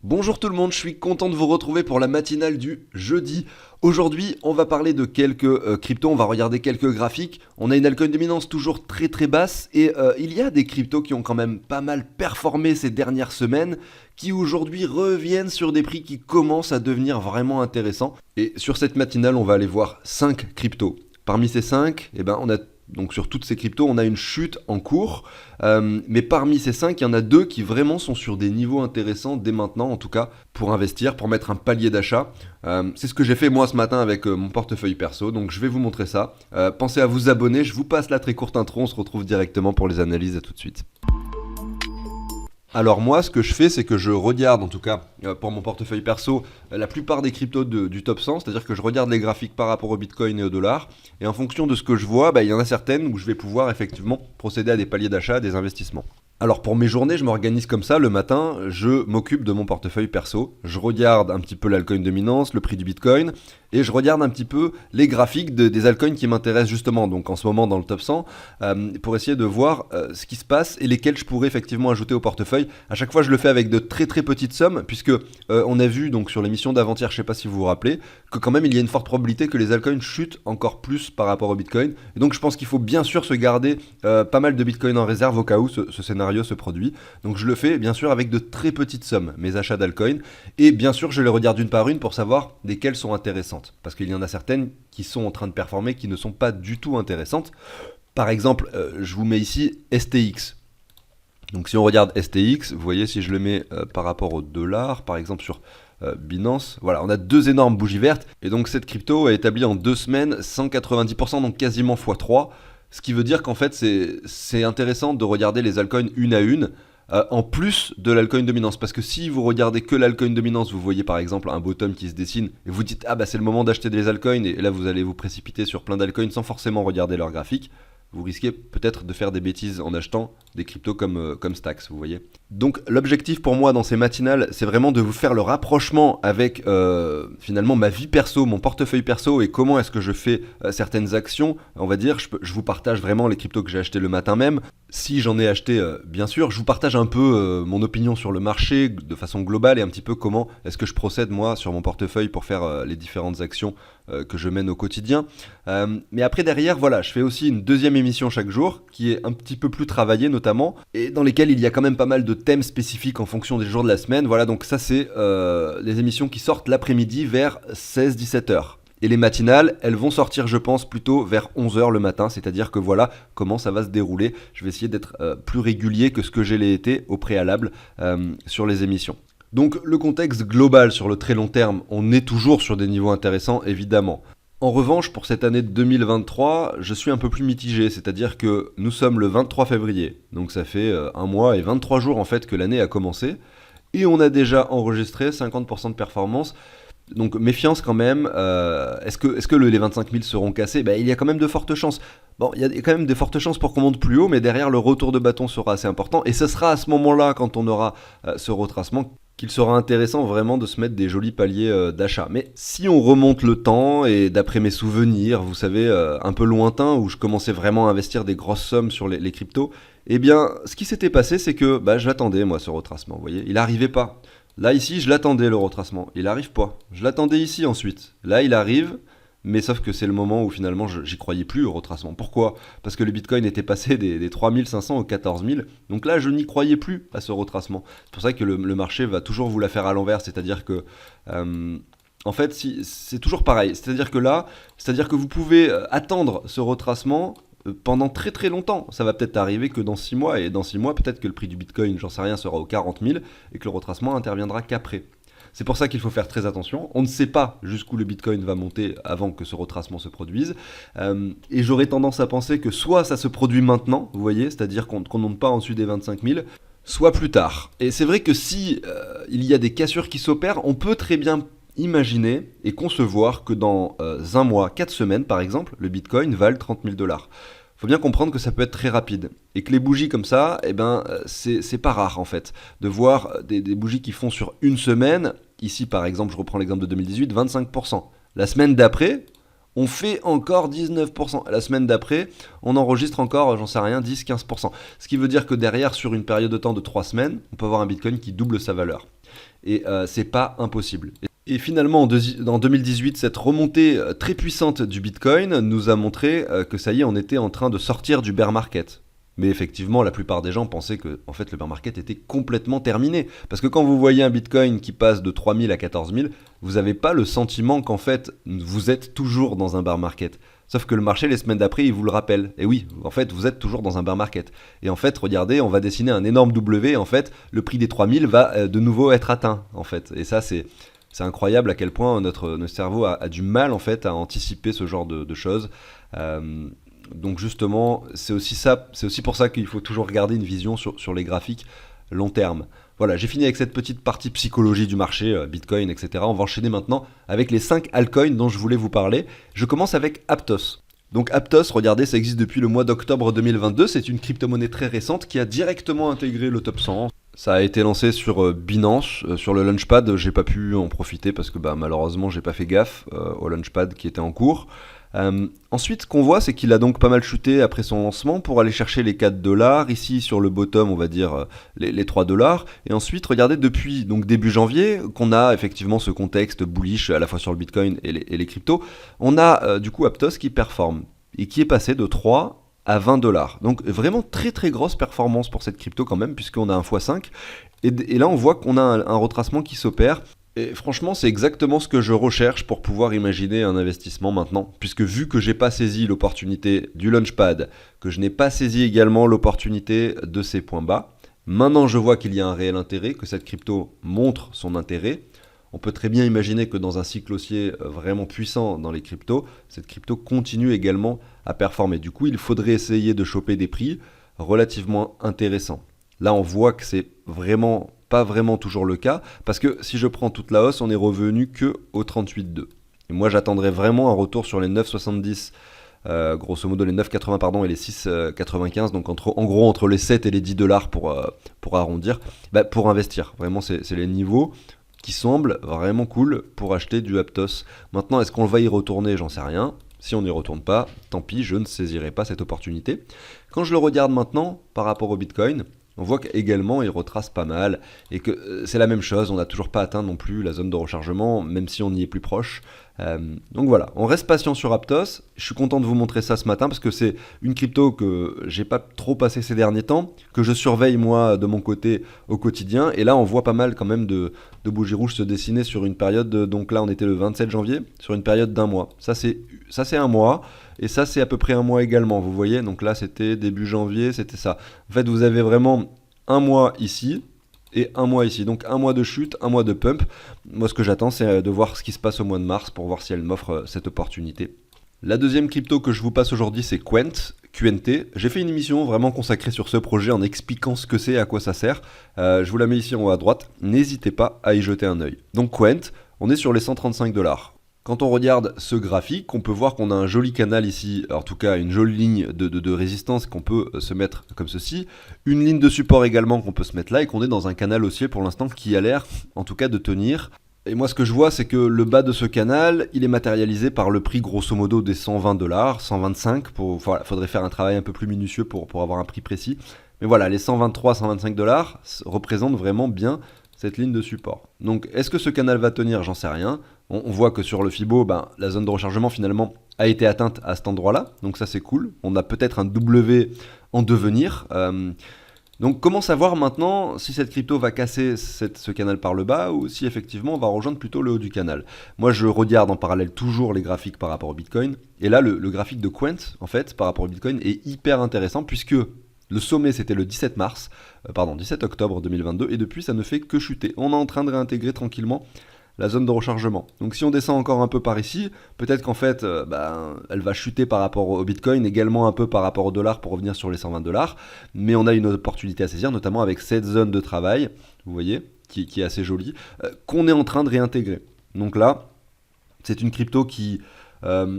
Bonjour tout le monde, je suis content de vous retrouver pour la matinale du jeudi. Aujourd'hui, on va parler de quelques cryptos, on va regarder quelques graphiques. On a une altcoin dominance toujours très basse et il y a des cryptos qui ont quand même pas mal performé ces dernières semaines, qui aujourd'hui reviennent sur des prix qui commencent à devenir vraiment intéressants. Et sur cette matinale, on va aller voir 5 cryptos. Parmi ces 5, on a donc sur toutes ces cryptos, on a une chute en cours, mais parmi ces 5, il y en a 2 qui vraiment sont sur des niveaux intéressants dès maintenant, en tout cas pour investir, pour mettre un palier d'achat. C'est ce que j'ai fait moi ce matin avec mon portefeuille perso, donc je vais vous montrer ça. Pensez à vous abonner, je vous passe la très courte intro, on se retrouve directement pour les analyses, à tout de suite. Alors moi, ce que je fais, c'est que je regarde, en tout cas pour mon portefeuille perso, la plupart des cryptos du top 100, c'est-à-dire que je regarde les graphiques par rapport au Bitcoin et au dollar, et en fonction de ce que je vois, il y en a certaines où je vais pouvoir effectivement procéder à des paliers d'achat, à des investissements. Alors pour mes journées, je m'organise comme ça, le matin, je m'occupe de mon portefeuille perso, je regarde un petit peu l'altcoin dominance, le prix du Bitcoin, et je regarde un petit peu les graphiques des altcoins qui m'intéressent justement, donc en ce moment dans le top 100, pour essayer de voir ce qui se passe et lesquels je pourrais effectivement ajouter au portefeuille. À chaque fois, je le fais avec de très petites sommes, puisque on a vu donc sur l'émission d'avant-hier, je sais pas si vous vous rappelez, que quand même il y a une forte probabilité que les altcoins chutent encore plus par rapport au Bitcoin. Et donc je pense qu'il faut bien sûr se garder pas mal de Bitcoin en réserve au cas où ce scénario se produit. Donc je le fais bien sûr avec de très petites sommes, mes achats d'altcoins, et bien sûr je les regarde une par une pour savoir lesquelles sont intéressantes. Parce qu'il y en a certaines qui sont en train de performer qui ne sont pas du tout intéressantes. Par exemple, je vous mets ici STX. Donc si on regarde STX, vous voyez si je le mets par rapport au dollar, par exemple sur Binance, voilà, on a deux énormes bougies vertes. Et donc cette crypto a établi en 2 semaines 190%, donc quasiment x3. Ce qui veut dire qu'en fait c'est intéressant de regarder les altcoins une à une, en plus de l'altcoin dominance. Parce que si vous regardez que l'altcoin dominance, vous voyez par exemple un bottom qui se dessine, et vous dites ah bah c'est le moment d'acheter des altcoins, et là vous allez vous précipiter sur plein d'altcoins sans forcément regarder leur graphique. Vous risquez peut-être de faire des bêtises en achetant des cryptos comme Stacks, vous voyez. Donc l'objectif pour moi dans ces matinales, c'est vraiment de vous faire le rapprochement avec finalement ma vie perso, mon portefeuille perso et comment est-ce que je fais certaines actions. On va dire, je vous partage vraiment les cryptos que j'ai achetés le matin même. Si j'en ai acheté, bien sûr, je vous partage un peu mon opinion sur le marché de façon globale et un petit peu comment est-ce que je procède moi sur mon portefeuille pour faire les différentes actions que je mène au quotidien. Mais après derrière, voilà, je fais aussi une deuxième émission chaque jour qui est un petit peu plus travaillée notamment et dans lesquelles il y a quand même pas mal de thèmes spécifiques en fonction des jours de la semaine. Voilà, donc ça c'est les émissions qui sortent l'après-midi vers 16-17 heures. Et les matinales, elles vont sortir, je pense, plutôt vers 11h le matin, c'est-à-dire que voilà comment ça va se dérouler. Je vais essayer d'être plus régulier que ce que je l'ai été au préalable sur les émissions. Donc le contexte global sur le très long terme, on est toujours sur des niveaux intéressants, évidemment. En revanche, pour cette année 2023, je suis un peu plus mitigé, c'est-à-dire que nous sommes le 23 février, donc ça fait 1 mois et 23 jours en fait que l'année a commencé, et on a déjà enregistré 50% de performance. Donc méfiance quand même, est-ce que les 25 000 seront cassés ? Il y a quand même de fortes chances. Bon, il y a quand même de fortes chances pour qu'on monte plus haut, mais derrière le retour de bâton sera assez important. Et ce sera à ce moment-là, quand on aura ce retracement, qu'il sera intéressant vraiment de se mettre des jolis paliers d'achat. Mais si on remonte le temps, et d'après mes souvenirs, vous savez, un peu lointains, où je commençais vraiment à investir des grosses sommes sur les cryptos, eh bien, ce qui s'était passé, c'est que je l'attendais, moi, ce retracement, vous voyez, il n'arrivait pas. Là, ici, je l'attendais, le retracement. Il arrive pas. Je l'attendais ici, ensuite. Là, il arrive, mais sauf que c'est le moment où, finalement, j'y croyais plus au retracement. Pourquoi ? Parce que le Bitcoin était passé des 3500 aux 14 000. Donc là, je n'y croyais plus à ce retracement. C'est pour ça que le marché va toujours vous la faire à l'envers. C'est-à-dire que... en fait, c'est toujours pareil. C'est-à-dire que vous pouvez attendre ce retracement pendant très longtemps. Ça va peut-être arriver que dans 6 mois, et dans 6 mois, peut-être que le prix du Bitcoin, j'en sais rien, sera aux 40 000, et que le retracement interviendra qu'après. C'est pour ça qu'il faut faire très attention. On ne sait pas jusqu'où le Bitcoin va monter avant que ce retracement se produise. Et j'aurais tendance à penser que soit ça se produit maintenant, vous voyez, c'est-à-dire qu'on ne monte pas en dessus des 25 000, soit plus tard. Et c'est vrai que si il y a des cassures qui s'opèrent, on peut très bien imaginer et concevoir que dans 1 mois, 4 semaines par exemple, le Bitcoin vale 30 000 $. Faut bien comprendre que ça peut être très rapide et que les bougies comme ça, c'est pas rare en fait de voir des bougies qui font sur une semaine. Ici par exemple, je reprends l'exemple de 2018, 25%. La semaine d'après, on fait encore 19%. La semaine d'après, on enregistre encore, j'en sais rien, 10-15%. Ce qui veut dire que derrière, sur une période de temps de 3 semaines, on peut avoir un Bitcoin qui double sa valeur. et c'est pas impossible. Et finalement, en 2018, cette remontée très puissante du Bitcoin nous a montré que ça y est, on était en train de sortir du bear market. Mais effectivement, la plupart des gens pensaient que en fait, le bear market était complètement terminé. Parce que quand vous voyez un Bitcoin qui passe de 3000 à 14 000, vous n'avez pas le sentiment qu'en fait, vous êtes toujours dans un bear market. Sauf que le marché, les semaines d'après, il vous le rappelle. Et oui, en fait, vous êtes toujours dans un bear market. Et en fait, regardez, on va dessiner un énorme W. En fait, le prix des 3000 va de nouveau être atteint. En fait. Et ça, c'est incroyable à quel point notre cerveau a du mal en fait à anticiper ce genre de choses. Donc justement, c'est aussi pour ça qu'il faut toujours garder une vision sur les graphiques long terme. Voilà, j'ai fini avec cette petite partie psychologie du marché, Bitcoin, etc. On va enchaîner maintenant avec les 5 altcoins dont je voulais vous parler. Je commence avec Aptos. Donc Aptos, regardez, ça existe depuis le mois d'octobre 2022. C'est une crypto-monnaie très récente qui a directement intégré le top 100. Ça a été lancé sur Binance, sur le Launchpad. J'ai pas pu en profiter parce que malheureusement j'ai pas fait gaffe au Launchpad qui était en cours. Ensuite, ce qu'on voit, c'est qu'il a donc pas mal chuté après son lancement pour aller chercher les 4 dollars. Ici, sur le bottom, on va dire les 3 dollars. Et ensuite, regardez, depuis donc début janvier, qu'on a effectivement ce contexte bullish à la fois sur le Bitcoin et les cryptos, on a du coup Aptos qui performe et qui est passé de 3 à 20 dollars. Donc vraiment très très grosse performance pour cette crypto quand même, puisqu'on a un x5. Et là, on voit qu'on a un retracement qui s'opère. Et franchement, c'est exactement ce que je recherche pour pouvoir imaginer un investissement maintenant, puisque vu que j'ai pas saisi l'opportunité du Launchpad, que je n'ai pas saisi également l'opportunité de ces points bas, maintenant je vois qu'il y a un réel intérêt, que cette crypto montre son intérêt. On peut très bien imaginer que dans un cycle haussier vraiment puissant dans les cryptos, cette crypto continue également à performer. Du coup, il faudrait essayer de choper des prix relativement intéressants. Là, on voit que c'est vraiment pas vraiment toujours le cas, parce que si je prends toute la hausse, on est revenu que au 38,2. Et moi, j'attendrais vraiment un retour sur les 9,70, grosso modo les 9,80 pardon, et les 6,95, donc en gros entre les 7 et les 10 dollars pour arrondir, pour investir. Vraiment, c'est les niveaux qui semblent vraiment cool pour acheter du Aptos. Maintenant, est-ce qu'on va y retourner? J'en sais rien. Si on n'y retourne pas, tant pis, je ne saisirai pas cette opportunité. Quand je le regarde maintenant par rapport au Bitcoin, on voit qu'également il retrace pas mal et que c'est la même chose, on n'a toujours pas atteint non plus la zone de rechargement, même si on y est plus proche. Donc voilà, on reste patient sur Aptos. Je suis content de vous montrer ça ce matin parce que c'est une crypto que j'ai pas trop passé ces derniers temps, que je surveille moi de mon côté au quotidien. Et là, on voit pas mal quand même de bougies rouges se dessiner sur une période. Donc là, on était le 27 janvier, sur une période d'un mois. Ça, c'est un mois. Et ça, c'est à peu près un mois également, vous voyez. Donc là, c'était début janvier, c'était ça. En fait, vous avez vraiment un mois ici et un mois ici. Donc un mois de chute, un mois de pump. Moi, ce que j'attends, c'est de voir ce qui se passe au mois de mars pour voir si elle m'offre cette opportunité. La deuxième crypto que je vous passe aujourd'hui, c'est Qwent. QNT. J'ai fait une émission vraiment consacrée sur ce projet en expliquant ce que c'est et à quoi ça sert. Je vous la mets ici en haut à droite. N'hésitez pas à y jeter un œil. Donc Qwent, on est sur les 135 dollars. Quand on regarde ce graphique, on peut voir qu'on a un joli canal ici, en tout cas une jolie ligne de résistance qu'on peut se mettre comme ceci, une ligne de support également qu'on peut se mettre là et qu'on est dans un canal haussier pour l'instant qui a l'air en tout cas de tenir. Et moi ce que je vois c'est que le bas de ce canal, il est matérialisé par le prix grosso modo des 120 dollars, 125, faudrait faire un travail un peu plus minutieux pour avoir un prix précis. Mais voilà, les 123, 125 dollars représentent vraiment bien cette ligne de support. Donc est-ce que ce canal va tenir? J'en sais rien. On voit que sur le Fibo, la zone de rechargement finalement a été atteinte à cet endroit-là. Donc ça c'est cool. On a peut-être un W en devenir. Donc comment savoir maintenant si cette crypto va casser ce canal par le bas ou si effectivement on va rejoindre plutôt le haut du canal? Moi je regarde en parallèle toujours les graphiques par rapport au Bitcoin. Et là le graphique de Qwent en fait par rapport au Bitcoin est hyper intéressant puisque le sommet c'était le 17 octobre 2022 et depuis ça ne fait que chuter. On est en train de réintégrer tranquillement la zone de rechargement. Donc si on descend encore un peu par ici, peut-être qu'en fait elle va chuter par rapport au Bitcoin, également un peu par rapport au dollar pour revenir sur les 120 dollars, mais on a une opportunité à saisir, notamment avec cette zone de travail, vous voyez, qui est assez jolie, qu'on est en train de réintégrer. Donc là, c'est une crypto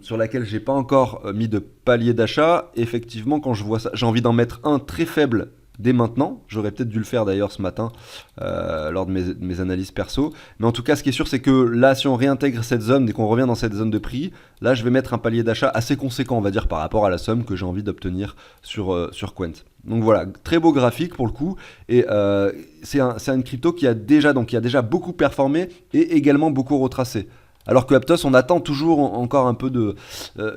sur laquelle j'ai pas encore mis de palier d'achat. Effectivement, quand je vois ça, j'ai envie d'en mettre un très faible dès maintenant. J'aurais peut-être dû le faire d'ailleurs ce matin lors de mes analyses perso. Mais en tout cas, ce qui est sûr, c'est que là, si on réintègre cette zone, dès qu'on revient dans cette zone de prix, là, je vais mettre un palier d'achat assez conséquent, on va dire, par rapport à la somme que j'ai envie d'obtenir sur Quant. Donc voilà, très beau graphique pour le coup. Et c'est une crypto qui a déjà beaucoup performé et également beaucoup retracé. Alors que Aptos, on attend toujours encore un peu de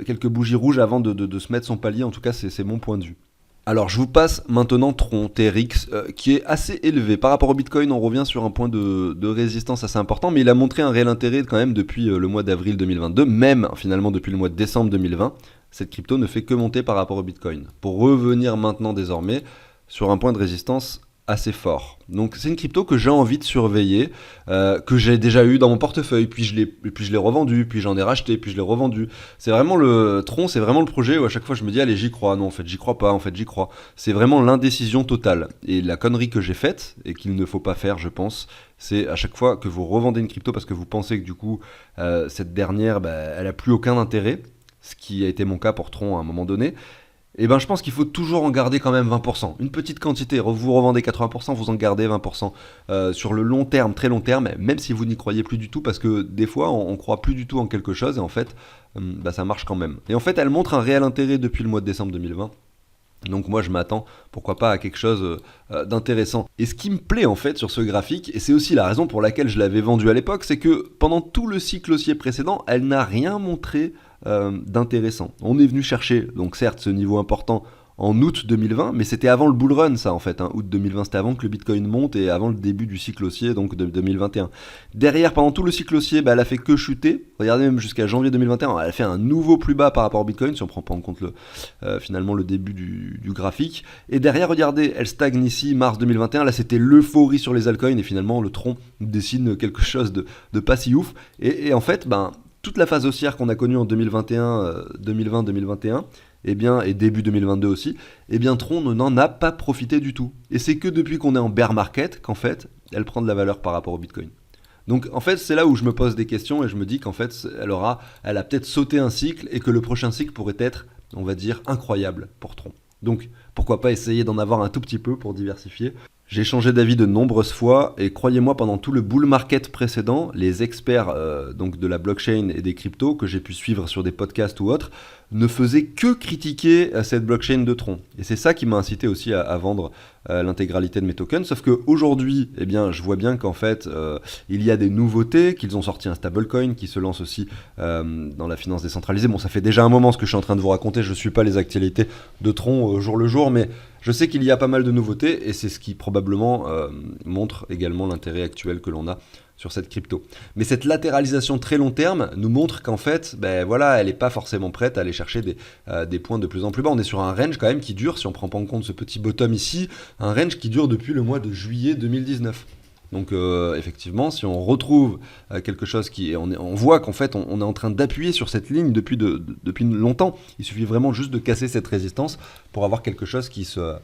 quelques bougies rouges avant de se mettre son palier. En tout cas, c'est mon point de vue. Alors je vous passe maintenant Tron TRX qui est assez élevé. Par rapport au Bitcoin, on revient sur un point de résistance assez important, mais il a montré un réel intérêt quand même depuis le mois d'avril 2022, même finalement depuis le mois de décembre 2020. Cette crypto ne fait que monter par rapport au Bitcoin. Pour revenir maintenant désormais sur un point de résistance assez fort. Donc c'est une crypto que j'ai envie de surveiller, que j'ai déjà eu dans mon portefeuille, puis je l'ai revendu, puis j'en ai racheté, puis je l'ai revendu. C'est vraiment le Tron, c'est vraiment le projet où à chaque fois je me dis allez j'y crois, non en fait j'y crois pas, en fait j'y crois. C'est vraiment l'indécision totale. Et la connerie que j'ai faite, et qu'il ne faut pas faire je pense, c'est à chaque fois que vous revendez une crypto parce que vous pensez que du coup cette dernière elle a plus aucun intérêt, ce qui a été mon cas pour Tron à un moment donné. Et ben je pense qu'il faut toujours en garder quand même 20%. Une petite quantité, vous revendez 80%, vous en gardez 20%. Sur le long terme, très long terme, même si vous n'y croyez plus du tout, parce que des fois on croit plus du tout en quelque chose et en fait ça marche quand même. Et en fait elle montre un réel intérêt depuis le mois de décembre 2020. Donc moi je m'attends, pourquoi pas, à quelque chose d'intéressant. Et ce qui me plaît en fait sur ce graphique, et c'est aussi la raison pour laquelle je l'avais vendu à l'époque, c'est que pendant tout le cycle haussier précédent, elle n'a rien montré d'intéressant. On est venu chercher, donc certes, ce niveau important en août 2020, mais c'était avant le bull run ça en fait, août 2020, c'était avant que le Bitcoin monte et avant le début du cycle haussier, donc de 2021. Derrière, pendant tout le cycle haussier, elle a fait que chuter, regardez même jusqu'à janvier 2021, elle a fait un nouveau plus bas par rapport au Bitcoin, si on prend pas en compte finalement le début du graphique, et derrière, regardez, elle stagne ici, mars 2021, là c'était l'euphorie sur les altcoins, et finalement le Tron dessine quelque chose de pas si ouf, et en fait, toute la phase haussière qu'on a connue en 2021, 2020-2021, et début 2022 aussi, Tron n'en a pas profité du tout. Et c'est que depuis qu'on est en bear market qu'en fait, elle prend de la valeur par rapport au Bitcoin. Donc en fait, c'est là où je me pose des questions et je me dis qu'en fait, elle a peut-être sauté un cycle et que le prochain cycle pourrait être, on va dire, incroyable pour Tron. Donc pourquoi pas essayer d'en avoir un tout petit peu pour diversifier. J'ai changé d'avis de nombreuses fois et croyez-moi, pendant tout le bull market précédent, les experts donc de la blockchain et des cryptos que j'ai pu suivre sur des podcasts ou autres ne faisaient que critiquer cette blockchain de Tron. Et c'est ça qui m'a incité aussi à vendre l'intégralité de mes tokens. Sauf qu'aujourd'hui, je vois bien qu'en fait, il y a des nouveautés, qu'ils ont sorti un stablecoin qui se lance aussi dans la finance décentralisée. Bon, ça fait déjà un moment ce que je suis en train de vous raconter, je ne suis pas les actualités de Tron jour le jour, mais je sais qu'il y a pas mal de nouveautés et c'est ce qui probablement montre également l'intérêt actuel que l'on a sur cette crypto. Mais cette latéralisation très long terme nous montre qu'en fait, elle n'est pas forcément prête à aller chercher des points de plus en plus bas. On est sur un range quand même qui dure, si on prend pas en compte ce petit bottom ici, un range qui dure depuis le mois de juillet 2019. Donc effectivement, si on retrouve quelque chose on voit qu'en fait on est en train d'appuyer sur cette ligne depuis longtemps. Il suffit vraiment juste de casser cette résistance pour avoir quelque chose qui se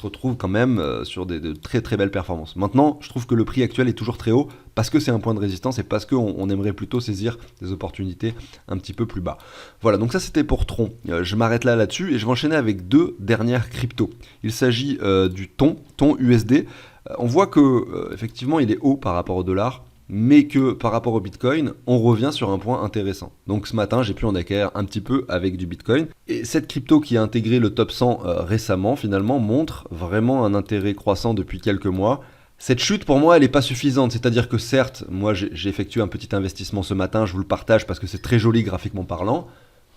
retrouve quand même sur de très très belles performances. Maintenant, je trouve que le prix actuel est toujours très haut parce que c'est un point de résistance et parce qu'on aimerait plutôt saisir des opportunités un petit peu plus bas. Voilà, donc ça c'était pour Tron. Je m'arrête là-dessus et je vais enchaîner avec deux dernières cryptos. Il s'agit du Ton USD. On voit que effectivement il est haut par rapport au dollar, mais que par rapport au Bitcoin, on revient sur un point intéressant. Donc ce matin, j'ai pu en acquérir un petit peu avec du Bitcoin. Et cette crypto qui a intégré le top 100 récemment, finalement, montre vraiment un intérêt croissant depuis quelques mois. Cette chute, pour moi, elle n'est pas suffisante. C'est-à-dire que certes, moi, j'ai effectué un petit investissement ce matin, je vous le partage parce que c'est très joli graphiquement parlant.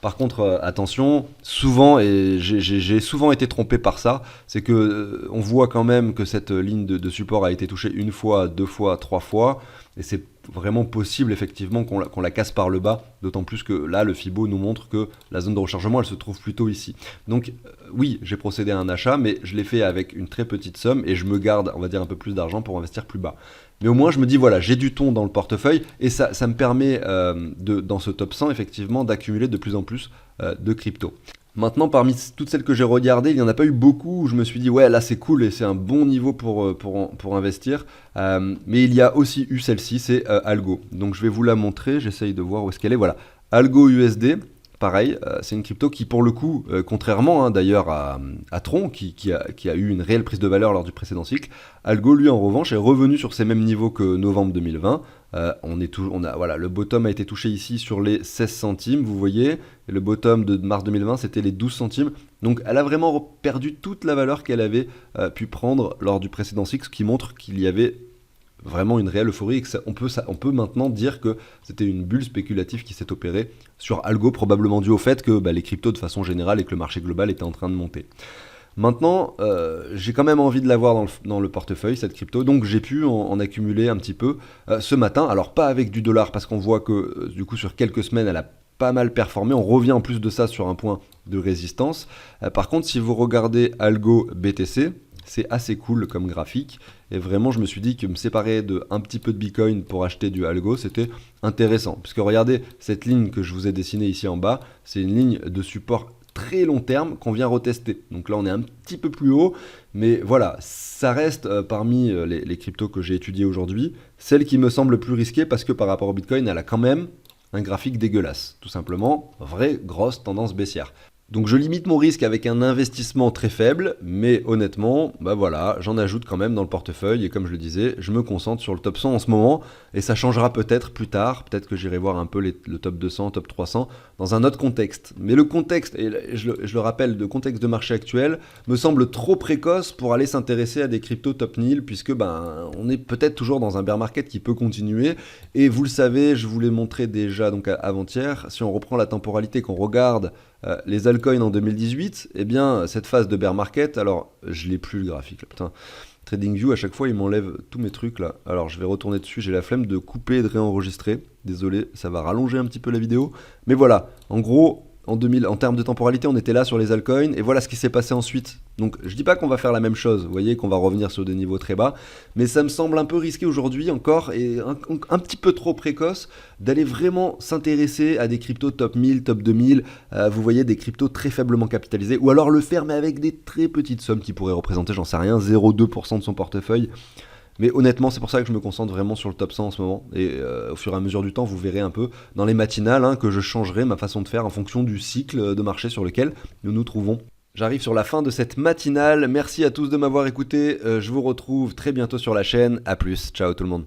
Par contre, attention, souvent, et j'ai souvent été trompé par ça, c'est que on voit quand même que cette ligne de support a été touchée une fois, deux fois, trois fois, et c'est vraiment possible effectivement qu'on la casse par le bas, d'autant plus que là, le Fibo nous montre que la zone de rechargement, elle se trouve plutôt ici. Donc oui, j'ai procédé à un achat, mais je l'ai fait avec une très petite somme, et je me garde, on va dire, un peu plus d'argent pour investir plus bas. Mais au moins, je me dis, voilà, j'ai du Ton dans le portefeuille et ça me permet, dans ce top 100, effectivement, d'accumuler de plus en plus de crypto. Maintenant, parmi toutes celles que j'ai regardées, il n'y en a pas eu beaucoup où je me suis dit, ouais, là c'est cool et c'est un bon niveau pour investir. Mais il y a aussi eu celle-ci, c'est Algo. Donc je vais vous la montrer, j'essaye de voir où est-ce qu'elle est. Voilà, Algo USD. pareil, c'est une crypto qui pour le coup, contrairement d'ailleurs à Tron, qui a eu une réelle prise de valeur lors du précédent cycle, Algo lui en revanche est revenu sur ces mêmes niveaux que novembre 2020. Voilà, le bottom a été touché ici sur les 16 centimes, vous voyez, et le bottom de mars 2020 c'était les 12 centimes. Donc elle a vraiment perdu toute la valeur qu'elle avait pu prendre lors du précédent cycle, ce qui montre qu'il y avait vraiment une réelle euphorie et que on peut maintenant dire que c'était une bulle spéculative qui s'est opérée sur Algo, probablement due au fait que les cryptos de façon générale et que le marché global était en train de monter. Maintenant, j'ai quand même envie de l'avoir dans le portefeuille, cette crypto, donc j'ai pu en accumuler un petit peu ce matin. Alors pas avec du dollar, parce qu'on voit que du coup sur quelques semaines, elle a pas mal performé. On revient en plus de ça sur un point de résistance. Par contre, si vous regardez Algo BTC, c'est assez cool comme graphique. Et vraiment, je me suis dit que me séparer de un petit peu de Bitcoin pour acheter du Algo, c'était intéressant. Puisque regardez, cette ligne que je vous ai dessinée ici en bas, c'est une ligne de support très long terme qu'on vient retester. Donc là, on est un petit peu plus haut. Mais voilà, ça reste parmi les cryptos que j'ai étudiées aujourd'hui, celle qui me semble le plus risquée parce que par rapport au Bitcoin, elle a quand même un graphique dégueulasse. Tout simplement, vraie grosse tendance baissière. Donc je limite mon risque avec un investissement très faible, mais honnêtement, voilà, j'en ajoute quand même dans le portefeuille et comme je le disais, je me concentre sur le top 100 en ce moment et ça changera peut-être plus tard, peut-être que j'irai voir un peu le top 200, top 300 dans un autre contexte. Mais le contexte, et je le rappelle, le contexte de marché actuel me semble trop précoce pour aller s'intéresser à des cryptos top 1000 puisque on est peut-être toujours dans un bear market qui peut continuer et vous le savez, je vous l'ai montré déjà donc avant-hier, si on reprend la temporalité, qu'on regarde les altcoins en 2018, eh bien, cette phase de bear market, alors, je l'ai plus le graphique, là, putain. TradingView, à chaque fois, il m'enlève tous mes trucs, là. Alors, je vais retourner dessus, j'ai la flemme de couper et de réenregistrer. Désolé, ça va rallonger un petit peu la vidéo. Mais voilà, en gros, en termes de temporalité, on était là sur les altcoins, et voilà ce qui s'est passé ensuite. Donc, je dis pas qu'on va faire la même chose, vous voyez, qu'on va revenir sur des niveaux très bas, mais ça me semble un peu risqué aujourd'hui encore, et un petit peu trop précoce, d'aller vraiment s'intéresser à des cryptos top 1000, top 2000, vous voyez, des cryptos très faiblement capitalisés, ou alors le faire, mais avec des très petites sommes qui pourraient représenter, j'en sais rien, 0,2% de son portefeuille. Mais honnêtement, c'est pour ça que je me concentre vraiment sur le top 100 en ce moment. Et au fur et à mesure du temps, vous verrez un peu dans les matinales que je changerai ma façon de faire en fonction du cycle de marché sur lequel nous nous trouvons. J'arrive sur la fin de cette matinale. Merci à tous de m'avoir écouté. Je vous retrouve très bientôt sur la chaîne. A plus. Ciao tout le monde.